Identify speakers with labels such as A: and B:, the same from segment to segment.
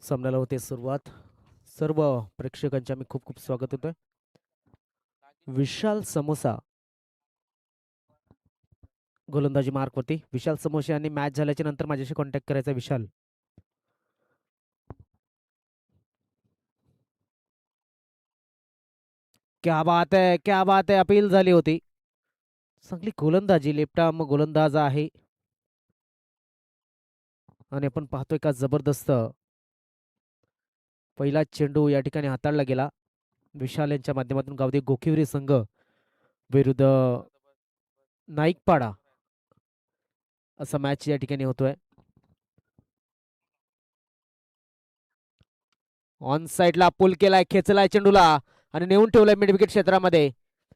A: सामन्याला होते सुरुवात. सर्व प्रेक्षकांचे आम्ही खूप खूप स्वागत होतोय. विशाल समोसा गोलंदाजी मार्कवरती. विशाल समोसे यांनी मॅच झाल्याच्या नंतर माझ्याशी कॉन्टॅक्ट करायचा. विशाल, क्या बात आहे, क्या बात आहे. अपील झाली होती. चांगली गोलंदाजी, लेफ्ट आर्म गोलंदाज आहे आणि आपण पाहतोय का जबरदस्त पहिला चेंडू या ठिकाणी हाताळला गेला. विशाल यांच्या माध्यमातून गावदे गोखिवरी संघ विरुद्ध नाईकपाडा असा मॅच या ठिकाणी होतोय. ऑन साइडला पुल केलाय, खेचलाय चेंडूला आणि नेऊन ठेवलाय मिड विकेट क्षेत्रामध्ये.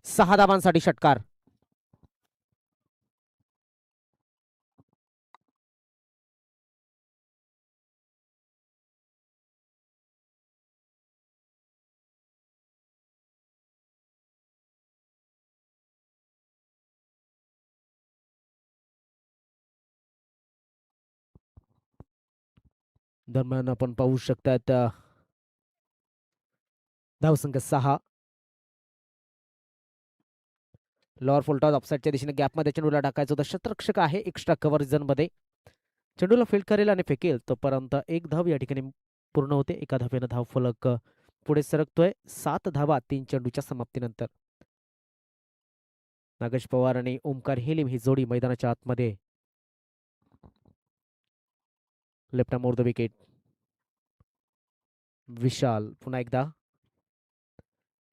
A: 6 धावांसाठी षटकार. दरम्यान आपण पाहू शकतात धावसंख्या 6. लॉर फुलटॉस ऑफसाईडच्या दिशेने गॅपमध्ये चेंडूला टाकायचं होतं. शतरक्षक आहे एक्स्ट्रा कव्हर झोन मध्ये. चेंडूला फील्ड करेल आणि फेकेल तोपर्यंत एक धाव या ठिकाणी पूर्ण होते. एका धावेनं धाव फलक पुढे सरकतोय. 7 धावा 3 चेंडूच्या समाप्तीनंतर. नागेश पवार आणि ओमकार हेलिम ही जोडी मैदानाच्या आतमध्ये. Left arm over the wicket. Vishal पुन्हा एकदा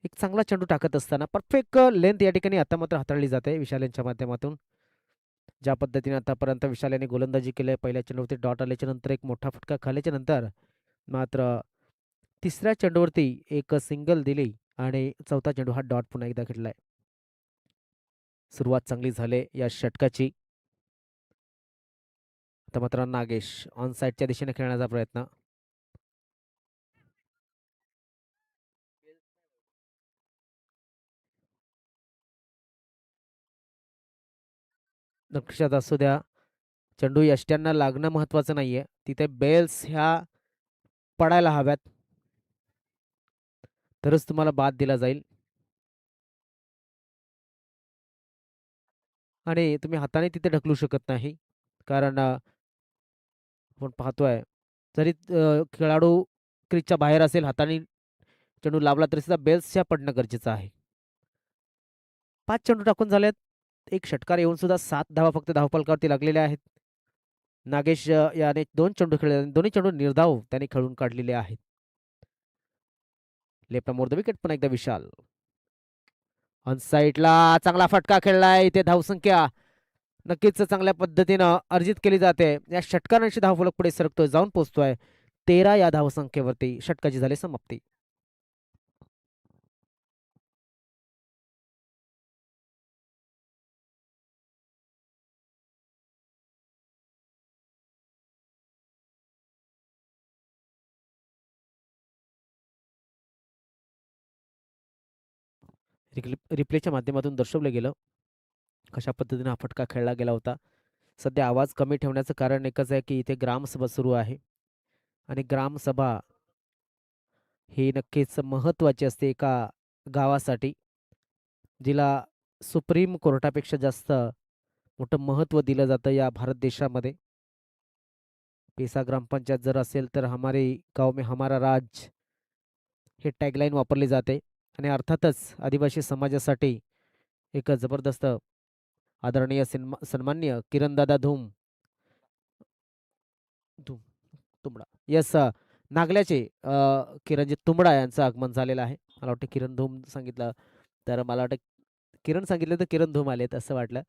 A: एक चांगला चेंडू टाकत असताना परफेक्ट लेंथ या ठिकाणी आता मात्र हाताळली जाते विशाल यांच्या माध्यमातून. ज्या पद्धतीने आतापर्यंत विशाल यांनी गोलंदाजी केली आहे, पहिल्या चेंडूवरती डॉट आल्याच्या नंतर एक मोठा फटका खाल्याच्या नंतर मात्र तिसऱ्या चेंडूवरती एक सिंगल दिली आणि चौथा चेंडू हा डॉट पुन्हा एकदा खेळलाय. सुरुवात चांगली झाली या षटकाची. आता मात्र नागेश ऑन साइडच्या दिशेने खेळण्याचा प्रयत्न. लक्षात असू द्या, चेंडू यष्ट्यांना लागणं महत्वाचं नाहीये, तिथे बेल्स ह्या पडायला हव्यात, तरच तुम्हाला बाद दिला जाईल. आणि तुम्ही हाताने तिथे ढकलू शकत नाही, कारण आपण पाहतोय जरी खेळाडू क्रिजच्या बाहेर असेल, हाताने चेंडू लावला तरी सुद्धा बेल्सच्या पडणं गरजेचं आहे. 5 चेंडू टाकून झालेत. एक षटकार येऊन सुद्धा 7 धावा फक्त धावफलकावरती लागलेल्या आहेत. नागेश याने 2 चेंडू खेळले, दोन्ही चेंडू निर्धाव त्याने खेळून काढलेले आहेत. लेफ्ट मोर द विकेट पण एकदा विशाल ऑन साइडला चांगला फटका खेळलाय. इथे धावसंख्या नक्कीच चांगल्या पद्धतीनं अर्जित केली जाते. या षटकारांशी धावफलक पुढे सरकतोय, जाऊन पोहोचतोय 13 या धावसंख्येवरती. षटकाची झाली समाप्ती. रिप्लेच्या माध्यमातून दर्शवलं गेलं कशा पद्धतीने हा फटका खेळला गेला होता. सध्या आवाज कमी ठेवण्याचं कारण एकच आहे की इथे ग्रामसभा सुरू आहे आणि ग्रामसभा ही नक्कीच महत्वाची असते एका गावासाठी, जिला सुप्रीम कोर्टापेक्षा जास्त मोठं महत्व दिलं जातं या भारत देशामध्ये. पेसा ग्रामपंचायत जर असेल तर हमारे गाव में हमारा राज हे टॅगलाईन वापरली जाते आणि अर्थातच आदिवासी समाजासाठी एक जबरदस्त आदरणीय सन्माननीय किरणदादा धूम धूम तुंबडा यस नागल्याचे किरणजी तुंबडा यांचं आगमन झालेलं आहे. मला वाटतं किरण धूम सांगितलं तर मला वाटतं किरण सांगितलं तर किरण धूम आलेत असं वाटलं.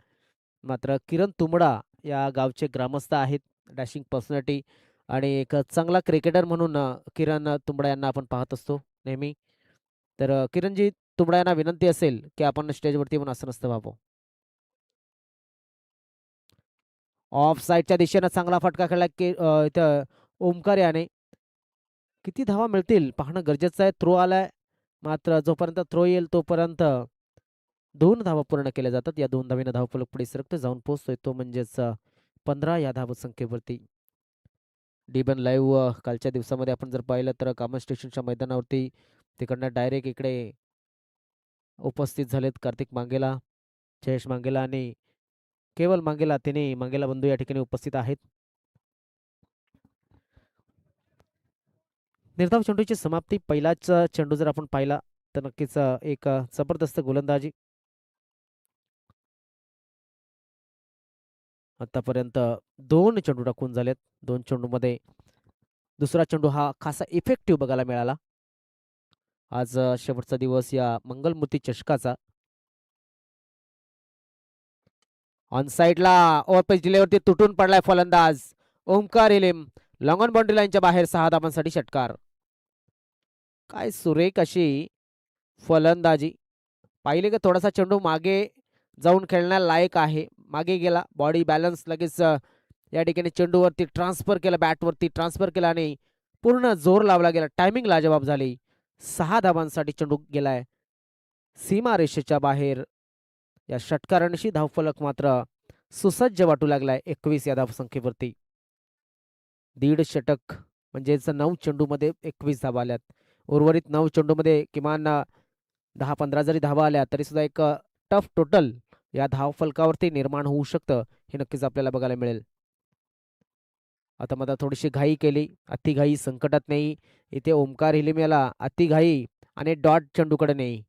A: मात्र किरण तुंबडा या गावचे ग्रामस्थ आहेत, डॅशिंग पर्सनॅलिटी आणि एक चांगला क्रिकेटर म्हणून किरण तुंबडा यांना आपण पाहत असतो नेहमी. तर किरणजी तुंबडा यांना विनंती असेल की आपण स्टेजवरती येऊन असं नसतं व्हावं. ऑफ साईडच्या दिशेनं चांगला फटका खेळला की इथं ओमकार याने. किती धावा मिळतील पाहणं गरजेचं आहे. थ्रो आलाय, मात्र जोपर्यंत थ्रो येईल तोपर्यंत 2 धावा पूर्ण केल्या जातात. या 2 धावेनं धावफलक पुढे सरकतो, जाऊन पोहोचतोय तो म्हणजेच 15 या धावसंख्येवरती. डीबन लाईव्ह कालच्या दिवसामध्ये आपण जर पाहिलं तर कामन स्टेशनच्या मैदानावरती तिकडनं डायरेक्ट इकडे उपस्थित झालेत कार्तिक मांगेला, जयेश मांगेला आणि केवल मांगेला. तिने मांगेला बंधू या ठिकाणी उपस्थित आहेत. निर्धाव चेंडूची समाप्ती. पहिलाच चेंडू जर आपण पाहिला तर नक्कीच एक जबरदस्त गोलंदाजी. आतापर्यंत 2 चेंडू टाकून झालेत. 2 चेंडूमध्ये दुसरा चेंडू हा खासा इफेक्टिव्ह बघायला मिळाला. आज शेवटचा दिवस या मंगलमूर्ती चषकाचा. ऑन साईडला ओव्हरपेच दिल्यावरती तुटून पडलाय फलंदाज ओमकार इलिम. लॉंग ऑन बाउंड्री लाईनच्या बाहेर 6 धावांसाठी षटकार. काय सुरेख अशी फलंदाजी. पाहिले का थोडासा चेंडू मागे जाऊन खेळण्यालायक आहे. मागे गेला, बॉडी बॅलन्स लगेच या ठिकाणी चेंडूवरती ट्रान्सफर केला, बॅटवरती ट्रान्सफर केला आणि पूर्ण जोर लावला गेला. टायमिंग लाजवाब झाली. 6 धावांसाठी चेंडू गेलाय सीमा रेषेच्या बाहेर. या षटकारांशी धावफलक मात्र सुसज्ज वाटू लागलाय 21 या धावसंख्येवरती. 1.5 षटक म्हणजेच 9 चेंडूमध्ये 21 धावा आल्यात. उर्वरित 9 चेंडूमध्ये किमान 10-15 जरी धावा आल्या तरी सुद्धा एक टफ टोटल या धावफलकावरती निर्माण होऊ शकतं, हे नक्कीच आपल्याला बघायला मिळेल. आता मला थोडीशी घाई केली. अति घाई संकटात नाही. इथे ओमकार हिलिम याला अति घाई आणि डॉट चेंडूकडे नाही.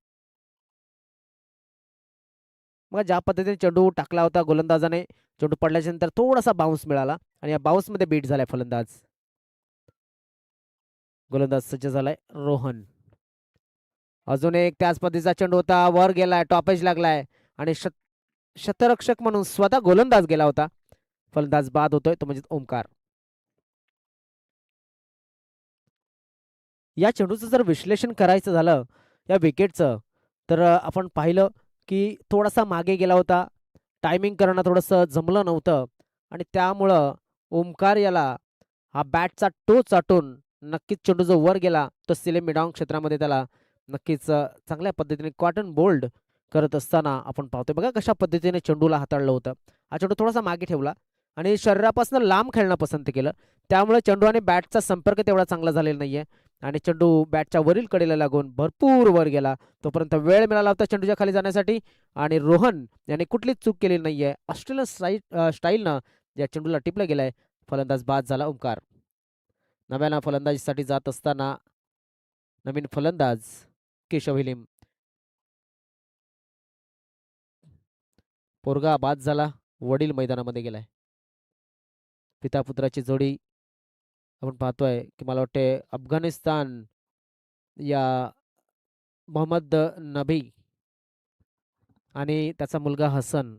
A: मग ज्या पद्धतीने चेंडू टाकला होता गोलंदाजाने, चेंडू पडल्याच्या नंतर थोडासा बाउन्स मिळाला आणि या बाउन्समध्ये बीट झालाय फलंदाज. गोलंदाज सज्ज झालाय रोहन. अजून एक त्याच पद्धतीचा चेंडू होता, वर गेलाय, टॉपेज लागलाय आणि शतरक्षक म्हणून स्वतः गोलंदाज गेला होता. फलंदाज बाद होतोय तो म्हणजे ओमकार. या चेंडूचं जर विश्लेषण करायचं झालं या विकेटचं, तर आपण पाहिलं की थोडासा मागे गेला होता. टायमिंग करणं थोडंसं जमलं नव्हतं आणि त्यामुळं ओमकार याला हा बॅटचा टो चाटून नक्कीच चेंडू जो वर गेला तो सिलेम मिडॉंग क्षेत्रामध्ये त्याला नक्कीच चांगल्या पद्धतीने कॉटन बोल्ड करत असताना आपण पाहतोय. बघा कशा पद्धतीने चेंडूला हाताळलं होतं. हा चेंडू थोडासा मागे ठेवला आणि शरीरापासून लांब खेळणं पसंत केलं. त्यामुळे चेंडू आणि बॅटचा संपर्क तेवढा चांगला झालेला नाहीये आणि चेंडू बॅटच्या वरील कडेला लागून भरपूर वर गेला. तोपर्यंत वेळ मिळाला होता चेंडूच्या खाली जाण्यासाठी आणि रोहन याने कुठलीच चूक केलेली नाहीये. ऑस्ट्रेलियन स्टाईलनं या चेंडूला टिपलं गेलाय. फलंदाज बाद झाला ओमकार. नव्यानं फलंदाजीसाठी जात असताना नवीन फलंदाज केशव हिलिम. पोरगा बाद झाला, वडील मैदानामध्ये गेलाय. पिता पुत्राची जोडी आपण पाहतोय की मला वाटते अफगाणिस्तान या मोहम्मद नबी आणि त्याचा मुलगा हसन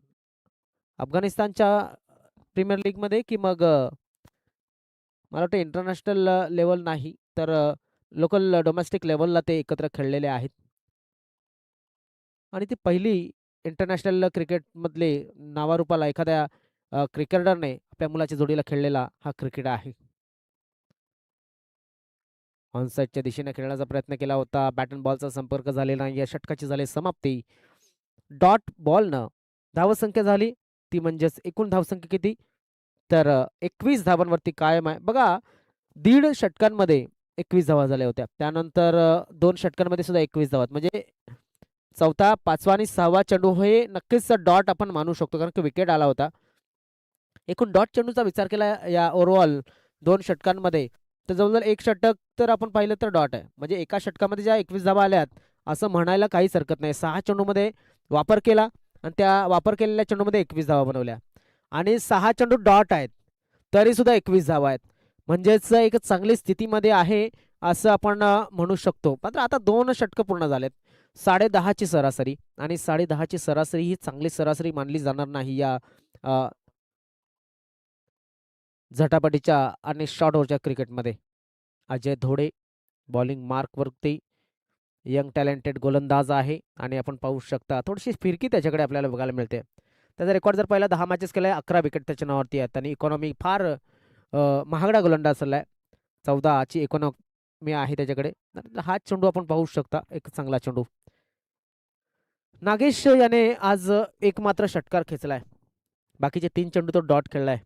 A: अफगाणिस्तानच्या प्रीमियर लीगमध्ये की मग मला वाटतं इंटरनॅशनल लेवल नाही तर लोकल डोमेस्टिक लेवलला ते एकत्र खेळलेले आहेत आणि ती पहिली इंटरनॅशनल क्रिकेटमधले नावारूपाला एखाद्या क्रिकेटरने आपल्या मुलाच्या जोडीला खेळलेला हा क्रिकेट आहे. ऑनसाईडच्या दिशेने खेळण्याचा प्रयत्न केला होता. बॅट अँड बॉलचा संपर्क झालेला नाही. या षटकाची झाली समाप्ती. डॉट बॉलनं धावसंख्या झाली ती म्हणजेच एकूण धावसंख्या किती तर 21 धावांवरती कायम आहे. बघा 1.5 षटकांमध्ये 21 धावा झाल्या होत्या. त्यानंतर 2 षटकांमध्ये सुद्धा 21 धावा म्हणजे चौथा, पाचवा आणि 6वा चेंडू हे नक्कीच डॉट आपण मानू शकतो कारण की विकेट आला होता. एकूण डॉट चेंडूचा विचार केला या ओव्हरऑल 2 षटकांमध्ये तर जवळजवळ 1 षटक तर आपण पाहिलं तर डॉट आहे. म्हणजे एका षटकामध्ये ज्या 21 धावा आल्यात असं म्हणायला काहीच हरकत नाही. 6 चेंडूमध्ये वापर केला आणि त्या वापर केलेल्या चेंडूमध्ये 21 धावा बनवल्या आणि 6 चेंडू डॉट आहेत तरी सुद्धा 21 धावा आहेत. म्हणजेच एक चांगली स्थितीमध्ये आहे असं आपण म्हणू शकतो. मात्र आता 2 षटकं पूर्ण झालेत. 10.5ची सरासरी आणि 10.5ची सरासरी ही चांगली सरासरी मानली जाणार नाही या झटापटीच्या आणि शॉर्ट ओव्हरच्या क्रिकेटमध्ये. अजय धोडे बॉलिंग मार्कवरती यंग टॅलेंटेड गोलंदाज आहे आणि आपण पाहू शकता थोडीशी फिरकी त्याच्याकडे आपल्याला बघायला मिळते. त्याचा रेकॉर्ड जर पहिला 10 मॅचेस केलाय 11 विकेट त्याच्या नावावरती आहेत आणि इकॉनॉमी फार महागडा गोलंदाज चाललाय. 14ची इकॉनॉमी आहे त्याच्याकडे. हा चेंडू आपण पाहू शकता एक चांगला चेंडू. नागेश याने आज एक मात्र षटकार खेचलाय. बाकीचे 3 चेंडू तो डॉट खेळलाय.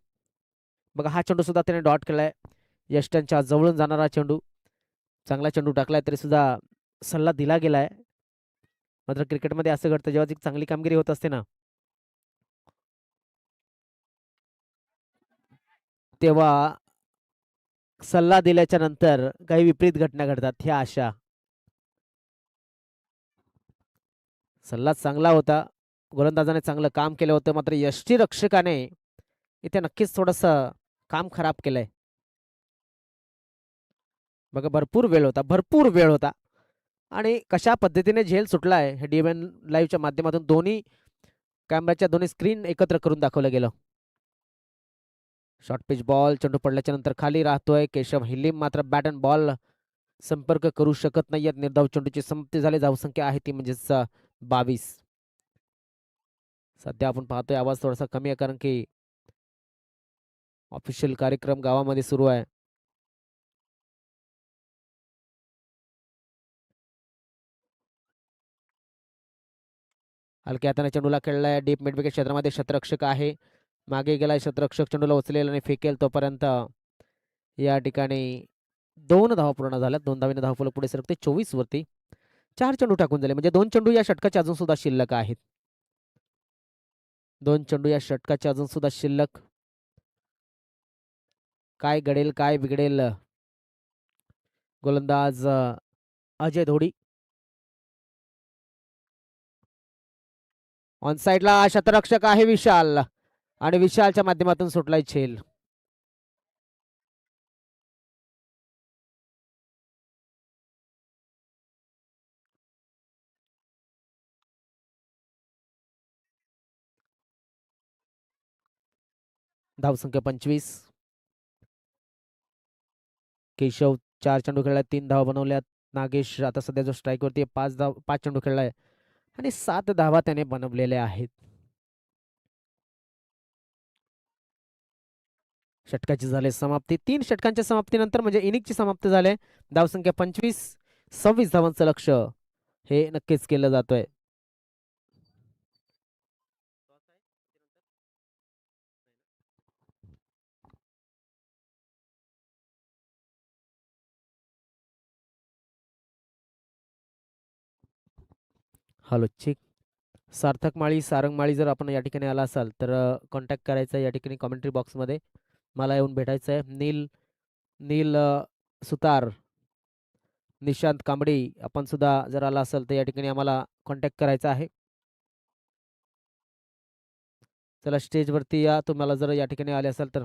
A: बघा हा चेंडू सुद्धा त्याने डॉट खेळलाय. यष्ट्यांच्या जवळून जाणारा चेंडू, चांगला चेंडू टाकलाय तरी सुद्धा सल्ला दिला गेलाय. मात्र क्रिकेटमध्ये असं घडतं जेव्हा ती चांगली कामगिरी होत असते ना, तेव्हा सल्ला दिल्याच्या नंतर काही विपरीत घटना घडतात. ह्या अशा सल्ला चांगला होता, गोलंदाजाने चांगलं काम केलं होतं, मात्र यष्टीरक्षकाने इथे नक्कीच थोडस काम खराब केलंय. बघा भरपूर वेळ होता, भरपूर वेळ होता आणि कशा पद्धतीने झेल सुटलाय हे डीएमएन लाईव्हच्या माध्यमातून दोन्ही कॅमेऱ्याच्या दोन्ही स्क्रीन एकत्र करून दाखवलं गेलं. शॉर्ट पिच बॉल, चेंडू पडल्याच्या नंतर खाली राहतोय केशव हिलिम, मात्र बॅट अँड बॉल संपर्क करू शकत नाहीयेत. निर्धाव चेंडूची समाप्ती झाली. धावसंख्या आहे ती म्हणजेच 22. सध्या आपण पाहतोय आवाज थोडासा कमी आहे कारण की ऑफिशियल कार्यक्रम गावामध्ये सुरू आहे. हलक्या हाताने चेंडूला खेळलाय डीप मिड विकेट क्षेत्रामध्ये. शतरक्षक आहे, मागे गेलाय शतरक्षक, चेंडूला उचलेल आणि फेकेल तोपर्यंत या ठिकाणी 2 धावा पूर्ण झाल्या. 2 धावेने धावफलक पुढे सरकते 24 वरती. 4 चेंडू टाकून झाले म्हणजे 2 चेंडू या षटकाचे अजून सुद्धा शिल्लक आहेत. 2 चेंडू या षटकाचे अजून सुद्धा शिल्लक. काय घडेल काय बिघडेल. गोलंदाज अजय धोडी ऑन साइडला, शतरक्षक आहे विशाल आणि विशालच्या माध्यमातून सुटलाय झेल. धावसंख्या 25. केशव 4 चेंडू खेळलाय, 3 धावा बनवल्यात. नागेश आता सध्या जो स्ट्राईक वरती 5 चेंडू खेळलाय आणि 7 धावा त्याने बनवलेल्या आहेत. षटकाची झाले समाप्ती. 3 षटकांच्या समाप्तीनंतर म्हणजे इनिंगची समाप्ती झाली. धावसंख्या 25, 26 धावांचं लक्ष हे नक्कीच केलं जातोय. Hello check. सार्थक माळी, सारंग माळी, जर आपण या ठिकाणी आला असाल तर कॉन्टॅक्ट करायचा या ठिकाणी कॉमेंट्री बॉक्समध्ये. मला येऊन भेटायचं आहे. नील नील सुतार, निशांत कांबडी, आपण सुद्धा जर आला असाल तर या ठिकाणी आम्हाला कॉन्टॅक्ट करायचा आहे. चला स्टेजवरती या, तुम्हाला जर या ठिकाणी आले असाल तर.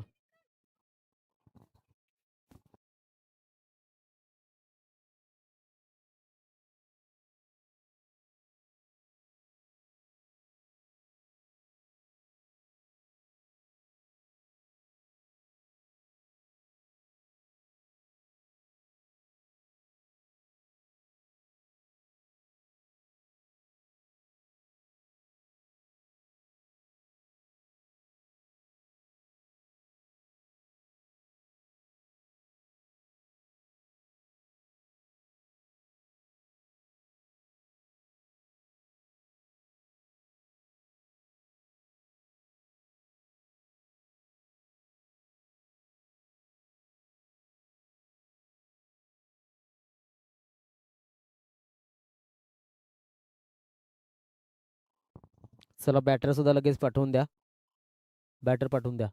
A: चला बॅटर सुद्धा लगेच पाठवून द्या. बॅटर पाठवून द्या.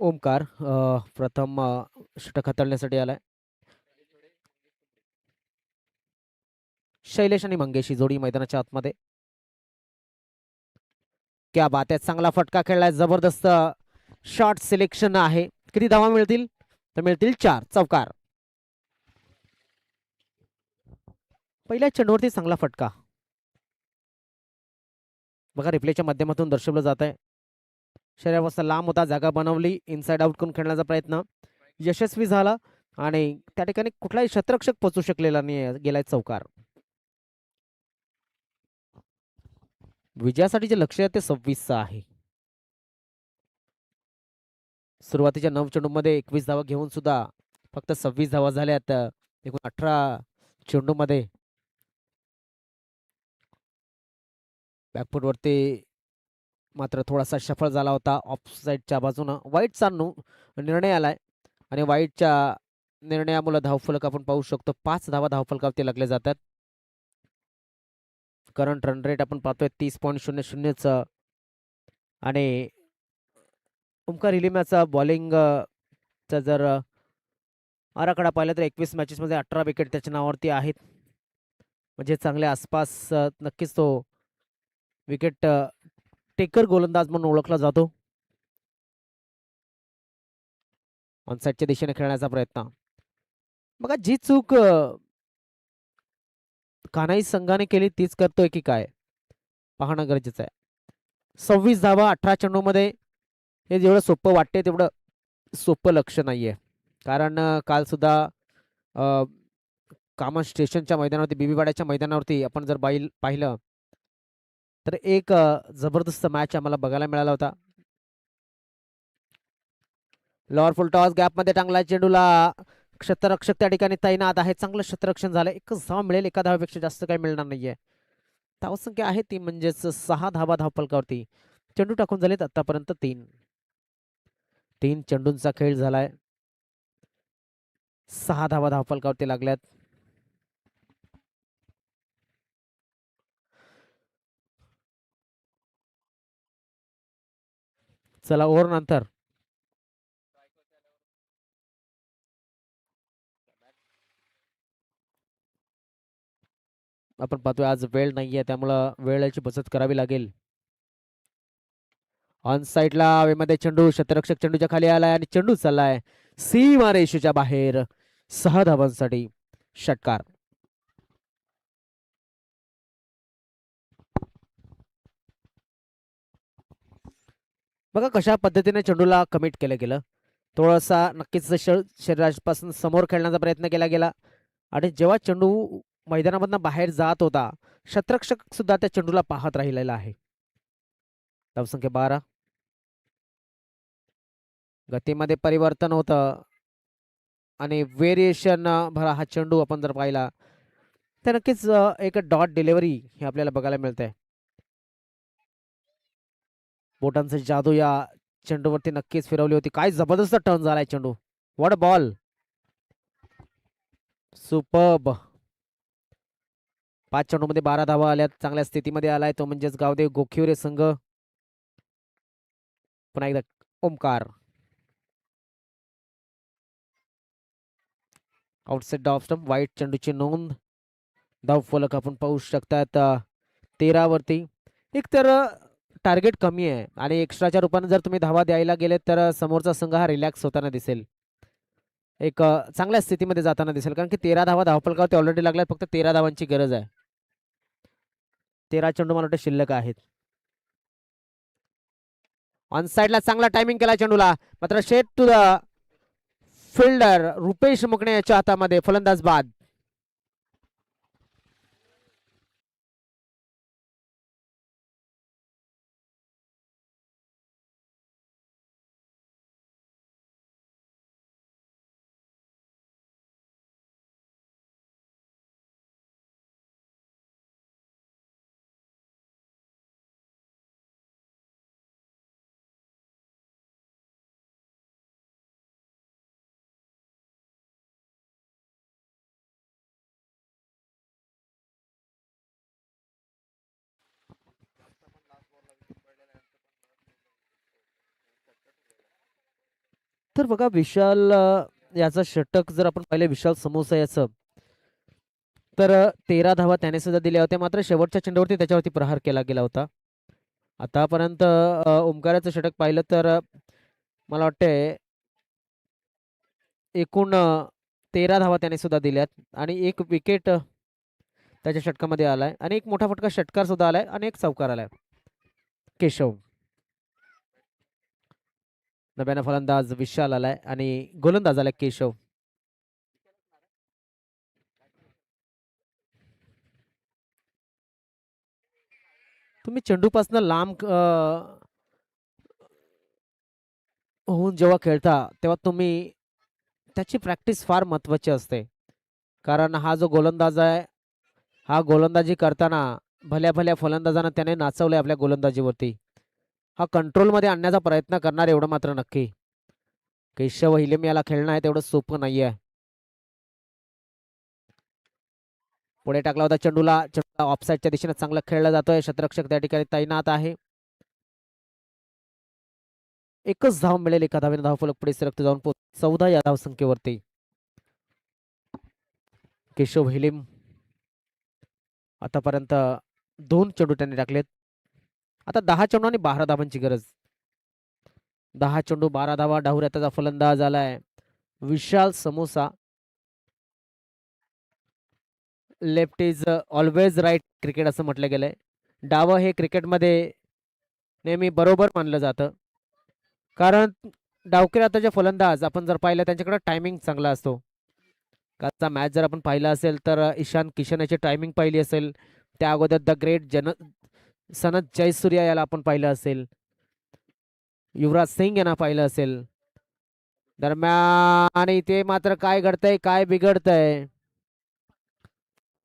A: ओमकार प्रथम षटक हाताळण्यासाठी आलाय. शैलेश आणि मंगेश ही जोडी मैदानाच्या आतमध्ये. क्या बात आहे, चांगला फटका खेळलाय, जबरदस्त शॉट सिलेक्शन आहे. किती धावा मिळतील? तर मिळतील 4. चौकार. पहिल्या चेंडूवरती चांगला फटका. बघा रिप्लेच्या माध्यमातून दर्शवलं जात आहे. शरीरापासून लांब होता, जागा बनवली, इनसाइड आउट करून खेळण्याचा प्रयत्न यशस्वी झाला आणि त्या ठिकाणी कुठलाही शतरक्षक पोचू शकलेला नाही. गेलाय चौकार. विजयासाठी जे लक्ष आहे ते 26 आहे. सुरुवातीच्या 9 चेंडूमध्ये 21 धावा घेऊन सुद्धा फक्त 26 धावा झाल्यात. एकूण 18 चेंडूमध्ये. बॅकफूट वरती मात्र थोडासा सफळ झाला होता. ऑफ साईडच्या बाजूनं वाईटचा निर्णय आलाय आणि वाईटच्या निर्णयामुळे धावफलक आपण पाहू शकतो. 5 धावा धावफलकावरती लागले जातात. करंट रन रेट आपण पाहतोय 30.00 आणि ओमकार इलिम्याचा बॉलिंग चा जर आराखडा पाहिला तर 21 मॅचेस मध्ये 18 विकेट त्याच्या नावावरती आहेत. म्हणजे चांगल्या आसपास नक्कीच तो विकेट टेकर गोलंदाज म्हणून ओळखला जातो. ऑनसाईडच्या दिशेने खेळण्याचा प्रयत्न. बघा जी चूक कानाई संघाने केली तीच करतोय की काय पाहणं गरजेचं आहे. 26 धावा 18 चेंडूमध्ये. हे जेवढं सोपं वाटते तेवढं सोपं लक्ष नाहीये. कारण काल सुद्धा कामन स्टेशनच्या मैदानावरती बीबीवाड्याच्या मैदानावरती आपण जर पाहिलं तर एक जबरदस्त मॅच आम्हाला बघायला मिळाला होता. लॉर फुल टॉस गॅप मध्ये टांगला चेंडूला. क्षेत्ररक्षक त्या ठिकाणी तैनात आहे. चांगलं क्षेत्ररक्षण झालं. एकच धाव मिळेल, एका धावेपेक्षा जास्त काही मिळणार नाहीये. धावसंख्या आहे ती म्हणजेच 6 धावा धावफलकावरती. चेंडू टाकून झालेत आतापर्यंत 3 चेंडूंचा खेळ झालाय. 6 धावा धावफलकावरती लागल्यात. चला ओव्हर नंतर आपण पाहतोय आज वेळ नाहीये त्यामुळं वेळेची बचत करावी लागेल. ऑन साईडला हवेमध्ये चेंडू, क्षेत्ररक्षक चेंडूच्या खाली आलाय आणि चेंडू चाललाय सीमा रेषेच्या बाहेर. 6 धावांसाठी षटकार. बघा कशा पद्धतीने चेंडूला कमिट केलं गेलं. थोडासा नक्कीच शरीरापासून समोर खेळण्याचा प्रयत्न केला गेला आणि जेव्हा चेंडू मैदानामधून बाहेर जात होता क्षेत्ररक्षक सुद्धा त्या चेंडूला पाहत राहिलेला आहे. धावसंख्या 12. गतीमध्ये परिवर्तन होतं आणि व्हेरिएशन भरा हा चेंडू आपण जर पाहिला तर नक्कीच एक डॉट डिलिव्हरी हे आपल्याला बघायला मिळते. बोटांचे जादू या चेंडूवरती नक्कीच फिरवली होती. काय जबरदस्त टर्न झालाय चेंडू. What ball. सुपर्ब. 5 चेंडूमध्ये 12 धावा आल्यात. चांगल्या स्थितीमध्ये आलाय तो म्हणजेच गावदेव गोखिवरे संघ. पुन्हा एकदा ओमकार. Outside off stump. वाईट चेंडूची नोंद. धाव फलक आपण पाहू शकतात 13 वरती. एक तर टार्गेट कमी आहे आणि एक्स्ट्राच्या रूपाने जर तुम्ही धावा द्यायला गेले तर समोरचा संघ हा रिलॅक्स होताना दिसेल. एक चांगल्या स्थितीमध्ये जाताना दिसेल कारण की 13 धावा धावफलकावरती ऑलरेडी लागल्यात. फक्त 13 धावांची गरज आहे. 13 चेंडू मला वाटतं शिल्लक आहेत. ऑन साइडला चांगला टायमिंग केला चेंडूला मात्र शेट टू द फिल्डर रुपेश मुकणे याच्या हातामध्ये. फलंदाज बाद. तर बघा विशाल याचा षटक जर आपण पाहिलं विशाल समोसा याचं, तर 13 धावा त्याने सुद्धा दिल्या होत्या. मात्र शेवटच्या चेंडूवरती त्याच्यावरती प्रहार केला गेला होता. आतापर्यंत ओमकाराचं षटक पाहिलं तर मला वाटतंय एकूण 13 धावा त्याने सुद्धा दिल्यात आणि एक विकेट त्याच्या षटकामध्ये आलाय आणि एक मोठा फटका षटकार सुद्धा आलाय आणि एक चौकार आलाय. केशव, नव्यानं फलंदाज विशाल आलाय आणि गोलंदाज आलाय केशव. तुम्ही चेंडूपासून लांब होऊन जेव्हा खेळता तेव्हा तुम्ही त्याची प्रॅक्टिस फार महत्वाची असते. कारण हा जो गोलंदाज आहे, हा गोलंदाजी करताना भल्या भल्या फलंदाजांना त्याने नाचवलंय आपल्या गोलंदाजीवरती. हा कंट्रोलमध्ये आणण्याचा प्रयत्न करणार एवढं मात्र नक्की. केशव हिलेम याला खेळणं आहे तेवढं सोपं नाहीये. पुढे टाकला होता चेंडूला, चेंडूला ऑफसाईडच्या दिशेने चांगला खेळला जातोय. क्षेत्ररक्षक त्या ठिकाणी तैनात आहे. एकच धाव मिळेल, एका धावेने धाव फलक पुढे सरकत जाऊन 14 या धाव संख्येवरती. केशव हिलेम आतापर्यंत 2 चेंडू त्यांनी टाकलेत. आता 10 चेंडू आणि 12 धावांची गरज. 10 चेंडू 12 धावा. डाहुऱ्याचा फलंदाज आलाय Vishal Samosa. Left is always right cricket असं म्हटलं गेलंय. डावं हे क्रिकेटमध्ये नेहमी बरोबर मानलं जातं. कारण डावकरी आताचे फलंदाज आपण जर पाहिलं त्यांच्याकडे टायमिंग चांगला असतो. कालचा मॅच जर आपण पाहिला असेल तर ईशान किशन याची टायमिंग पाहिली असेल. त्या अगोदर द ग्रेट सनत जयसूर्या याला आपण पाहिलं असेल. युवराज सिंग यांना पाहिलं असेल. दरम्यान इथे मात्र काय घडतंय, काय बिघडतंय.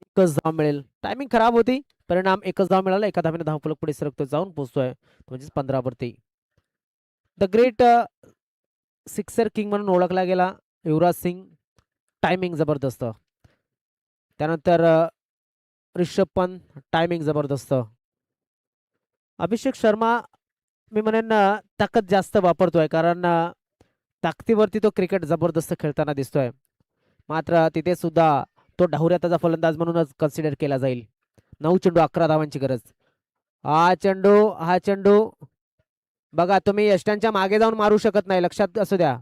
A: एकच धाव मिळेल. टायमिंग खराब होती, परिणाम एकच धाव मिळाला. एका धावेने धाव फलक पुढे सरकतो जाऊन पोहोचतोय म्हणजे 15 वरती. द ग्रेट सिक्सर किंग म्हणून ओळखला गेला युवराज सिंग. टायमिंग जबरदस्त. त्यानंतर रिषभ पंत, टायमिंग जबरदस्त. अभिषेक शर्मा मी म्हणेन ताकद जास्त वापरतोय, कारण ताकदीवरती तो क्रिकेट जबरदस्त खेळताना दिसतोय. मात्र तिथे सुद्धा तो डाहुऱ्याचा फलंदाज म्हणूनच कन्सिडर केला जाईल. 9 चेंडू 11 धावांची गरज. हा चेंडू बघा, तुम्ही यष्ट्यांच्या मागे जाऊन मारू शकत नाही, लक्षात असू द्या.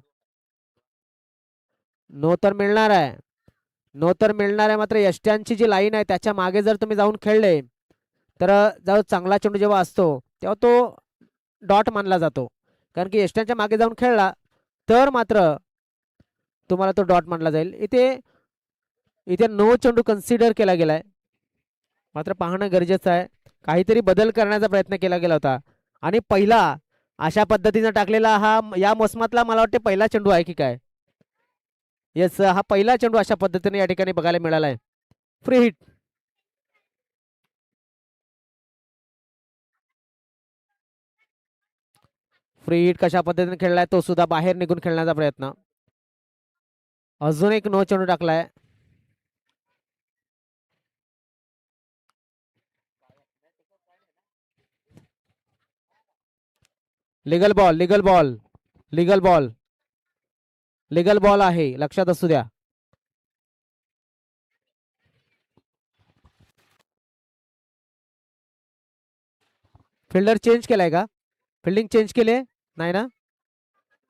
A: नो तर मिळणार आहे, नो तर मिळणार आहे. मात्र यष्ट्यांची जी लाईन आहे त्याच्या मागे जर तुम्ही जाऊन खेळले तर जो चांगला चेंडू जेव्हा असतो तेव्हा तो डॉट मानला जातो. कारण की यष्ट्यांच्या मागे जाऊन खेळला तर मात्र तुम्हाला तो डॉट मानला जाईल. इथे इथे 9 चेंडू कन्सिडर केला गेलाय. मात्र पाहणं गरजेचं आहे. काहीतरी बदल करण्याचा प्रयत्न केला गेला होता आणि पहिला अशा पद्धतीने टाकलेला हा या मोसमातला मला वाटते पहिला चेंडू आहे की काय. येस, हा पहिला चेंडू अशा पद्धतीने या ठिकाणी बघायला मिळाला आहे. Free hit. फ्री हिट कशा पद्धतीने खेळलाय तो सुद्धा बाहेर निघून खेळण्याचा प्रयत्न. अजून एक नो चेंडू टाकलाय. Legal ball, legal ball, legal ball, legal ball आहे, लक्षात असू द्या. फिल्डर चेंज केलाय का? फिल्डिंग चेंज केले नाही ना?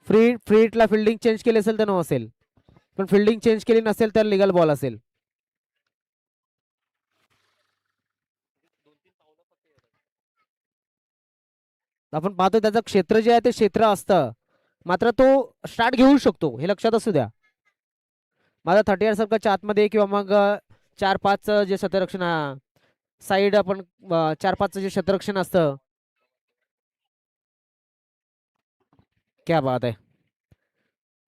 A: फ्री हिटला फिल्डिंग चेंज केली असेल तर नो असेल, पण फिल्डिंग चेंज केली नसेल तर लिगल बॉल असेल. आपण पाहतो त्याचं क्षेत्र जे आहे ते क्षेत्र असतं, मात्र तो स्टार्ट घेऊ शकतो हे लक्षात असू द्या. माझा 30 सर्कलच्या आतमध्ये किंवा मग 4-5 जे क्षेत्ररक्षण साईड आपण 4-5 जे क्षेत्ररक्षण असतं. क्या बात आहे.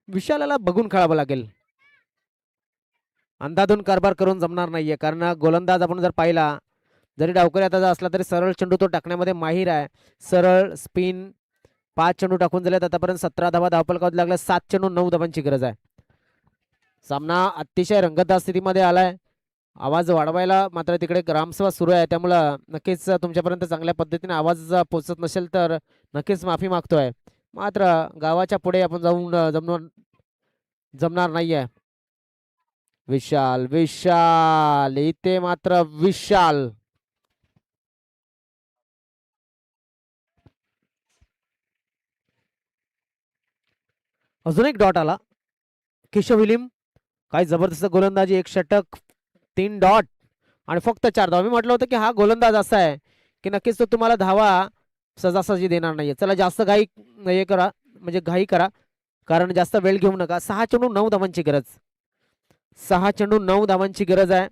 A: विशालाला बघून खेळावं लागेल. अंधाधून कारभार करून जमणार नाहीये, कारण गोलंदाज आपण जर पाहिला, जरी डावकरी आता असला तरी सरळ चेंडू तो टाकण्यामध्ये माहीर आहे. सरळ स्पिन 5 चेंडू टाकून झालेत आतापर्यंत. 17 धावा धावफलकावर लागल्या. 7 चेंडू 9 धावांची गरज आहे. सामना अतिशय रंगतदार स्थितीमध्ये आलाय. आवाज वाढवायला मात्र तिकडे ग्रामसभा सुरू आहे, त्यामुळं नक्कीच तुमच्यापर्यंत चांगल्या पद्धतीने आवाज पोहोचत नसेल तर नक्कीच माफी मागतोय. मात्र गावाच्या पुढे आपण जाऊन जमणार नाहीये. विशाल विशाल इथे मात्र विशाल अजून एक डॉट आला. केशव विलिम काय जबरदस्त गोलंदाजी, एक षटक, 3 डॉट आणि फक्त 4 धावा. मी म्हटलं होतं की हा गोलंदाज असा आहे की नक्कीच तो तुम्हाला धावा सहजासहजी देणार नाहीये. चला जास्त घाई हे करा, म्हणजे घाई करा, कारण जास्त वेळ घेऊ नका. 6 चेंडू 9 धावांची गरज, 6 चेंडू 9 धावांची गरज आहे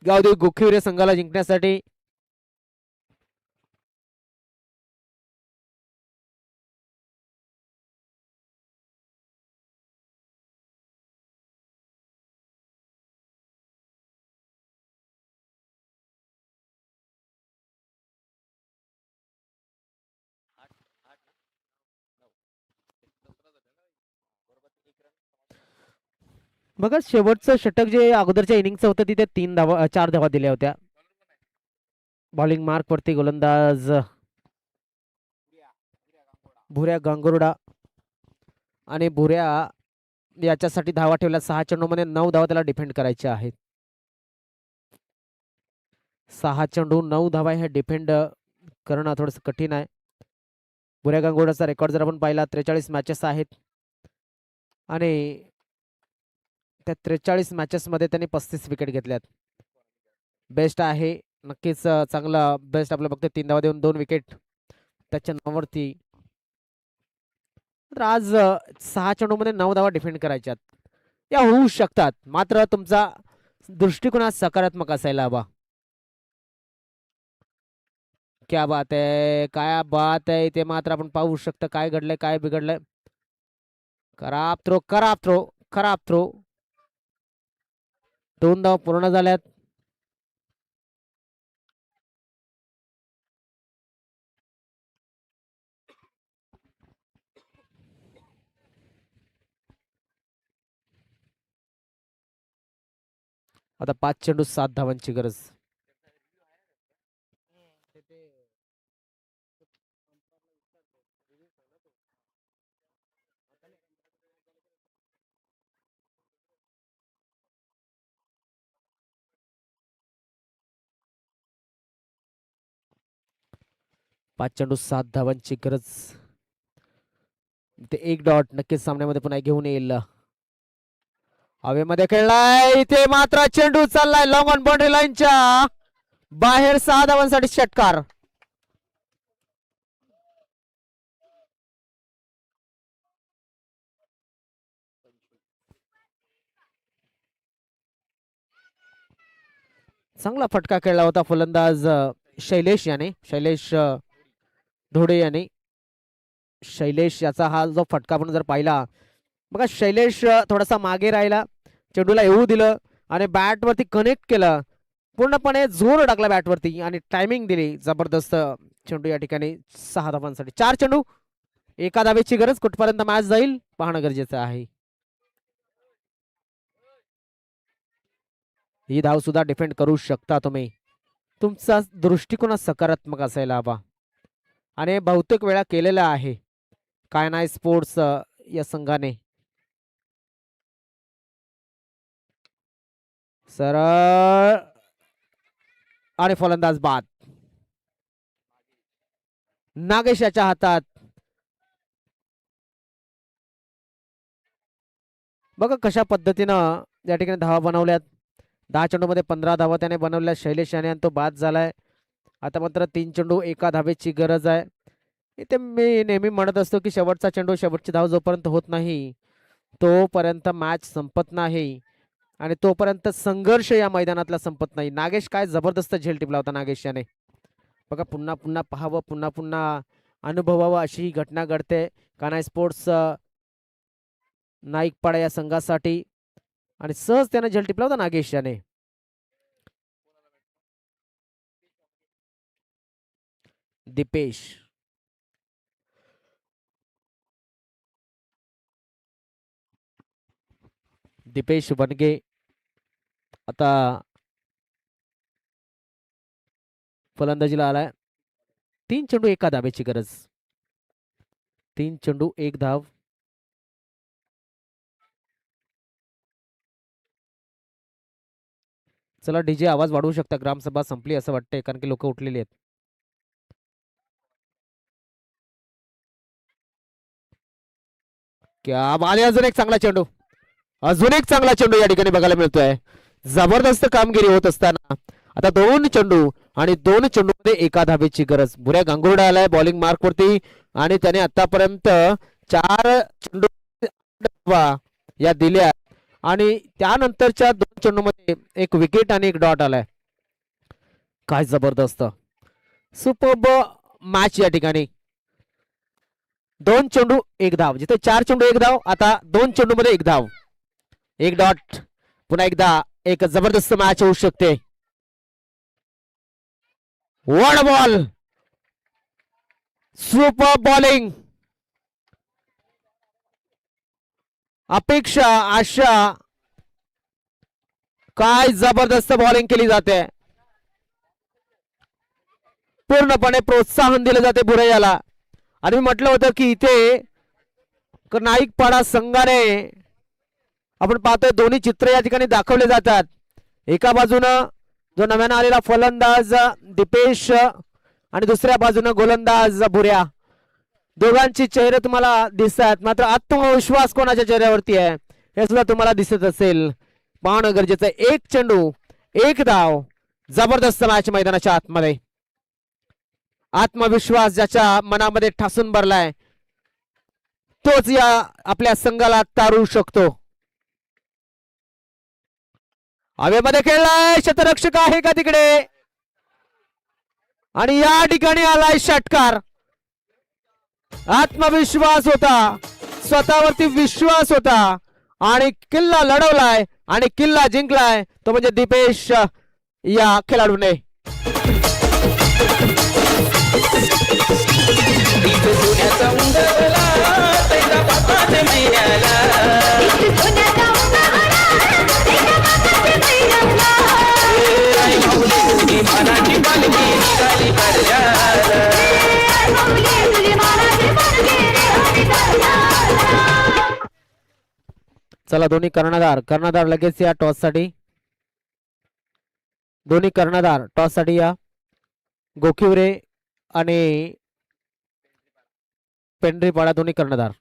A: गावदेवी गोखिवरे संघाला जिंकण्यासाठी. बघा शेवटचं षटक जे अगोदरच्या इनिंगचं होतं तिथे 4 धावा दिल्या होत्या. बॉलिंग मार्क वरती गोलंदाज भुऱ्या गांगुर्डा, आणि भुऱ्या याच्यासाठी धावा ठेवल्या. 6 चेंडू मध्ये 9 धावा त्याला डिफेंड करायच्या आहेत. 6 चेंडू 9 धावा हे डिफेंड करणं थोडंसं कठीण आहे. भुऱ्या गांगुर्डाचा रेकॉर्ड जर आपण पाहिला 43 मॅचेस आहेत आणि त्या 43 मॅचेस मध्ये त्यांनी 35 विकेट घेतल्यात. बेस्ट आहे नक्कीच, चांगला बेस्ट आपलं बघतोय. 3 धावा देऊन 2 विकेट त्याच्या नावावरती. तर आज 6 चेंडू मध्ये 9 धावा डिफेंड करायच्यात, या होऊ शकतात. मात्र तुमचा दृष्टिकोन आज सकारात्मक असायला हवा. क्या बात आहे, काय बात आहे. इथे मात्र आपण पाहू शकतो काय घडलंय, काय बिघडलंय. खराब थ्रो, खराब थ्रो, खराब थ्रो. 2 धावा पूर्ण झाल्यात. आता 5 चेंडू 7 धावांची गरज. 5 चेंडू 7 धावांची गरज. ते 1 डॉट नक्कीच सामन्यामध्ये पुन्हा घेऊन येईल. हवेमध्ये खेळलाय, इथे मात्र चेंडू चाललाय लॉंग ऑन बाउंड्री लाईनच्या बाहेर. 6 धावांसाठी षटकार. चांगला फटका खेळला होता फलंदाज शैलेश याने, शैलेश धोडे याने. शैलेश याचा हा जो फटका आपण जर पाहिला, बघा शैलेश थोडासा मागे राहिला, चेंडूला येऊ दिलं आणि बॅट वरती कनेक्ट केलं, पूर्णपणे जोर टाकला बॅट वरती आणि टायमिंग दिली जबरदस्त. चेंडू या ठिकाणी 6 धावांसाठी. 4 चेंडू 1 धावेची गरज. कुठपर्यंत मॅच जाईल पाहणं गरजेचं आहे. ही धाव सुद्धा डिफेंड करू शकता तुम्ही. तुमचा दृष्टिकोन सकारात्मक असायला हवा आणि बहुतेक वेळा केलेला आहे कायनाय स्पोर्ट्स या संघाने. सरळ आणि फलंदाज बाद. नागेश याच्या हातात. बघा कशा पद्धतीनं या ठिकाणी धावा बनवल्यात. 10 चेंडू मध्ये 15 धावा त्याने बनवल्या शैलेश याने आणि तो बाद झालाय. आता मात्र 3 चेंडू 1 धावेची गरज आहे. इथे मी नेहमी म्हणत असतो की शेवटचा चेंडू, शेवटची धाव जोपर्यंत होत नाही तोपर्यंत मॅच संपत नाही आणि तोपर्यंत संघर्ष या मैदानातला संपत नाही. नागेश काय जबरदस्त झेल टिपला होता नागेश याने. बघा पुन्हा पुन्हा पाहावं, पुन्हा पुन्हा अनुभवावं अशी ही घटना घडते कान्हाई स्पोर्ट्स नाईकपाडा या संघासाठी आणि सहज त्याने झेल टिपला होता नागेश याने. दीपेश, दीपेश बनगे आता फलंदाजीला आलाय. 3 चेंडू 1 धावेची गरज. 3 चेंडू 1 धाव. चला डीजे आवाज वाढवू शकता. ग्रामसभा संपली असं वाटतंय कारण की लोक उठलेली आहेत. क्या बात. अजून एक चांगला चेंडू. अजून एक चांगला चेंडू या ठिकाणी बघायला मिळतोय. जबरदस्त कामगिरी होत असताना आता 2 चेंडू आणि 2 चेंडू मध्ये एका धावेची गरज. भुऱ्या गांगुर्डा आलाय बॉलिंग मार्क वरती आणि त्याने आतापर्यंत 4 चेंडू या दिल्या आणि त्यानंतरच्या 2 चेंडू मध्ये एक विकेट आणि एक डॉट आलाय. काय जबरदस्त सुपर्ब मॅच या ठिकाणी. 2 चेंडू 1 धाव. जिथे 4 चेंडू 1 धाव आता 2 चेंडू मध्ये 1 धाव 1 डॉट. पुन्हा एकदा एक जबरदस्त मॅच होऊ शकते. What ball. Super bowling. अपेक्षा आशा काय जबरदस्त बॉलिंग केली जाते. पूर्णपणे प्रोत्साहन दिले जाते बुरैयाला. आणि मी म्हटलं होतं की इथे नाईकपाडा संघाने आपण पाहतोय दोन्ही चित्र या ठिकाणी दाखवले जातात. एका बाजूनं जो नव्यानं आलेला फलंदाज दीपेश आणि दुसऱ्या बाजूनं गोलंदाज भुऱ्या. दोघांचे चेहरे तुम्हाला दिसतात मात्र आत्मविश्वास कोणाच्या चेहऱ्यावरती आहे हे सुद्धा तुम्हाला दिसत असेल. पाहणं गरजेचं आहे. 1 चेंडू 1 धाव. जबरदस्त मॅच मैदानाच्या आतमध्ये. आत्मविश्वास ज्याच्या मनामध्ये ठासून भरलाय तोच या आपल्या संघाला तारू शकतो. हवेमध्ये खेळलाय. शतरक्षक आहे का तिकडे आणि या ठिकाणी आलाय षटकार. आत्मविश्वास होता स्वतःवरती विश्वास होता आणि किल्ला लढवलाय आणि किल्ला जिंकलाय तो म्हणजे दीपेश या खेळाडूने. चला दोन्ही कर्णधार लगेच या टॉस साठी. दोन्ही कर्णधार टॉस साठी या. गोखिवरे आणि पेंढरीपाडा दोन्ही कर्णधार.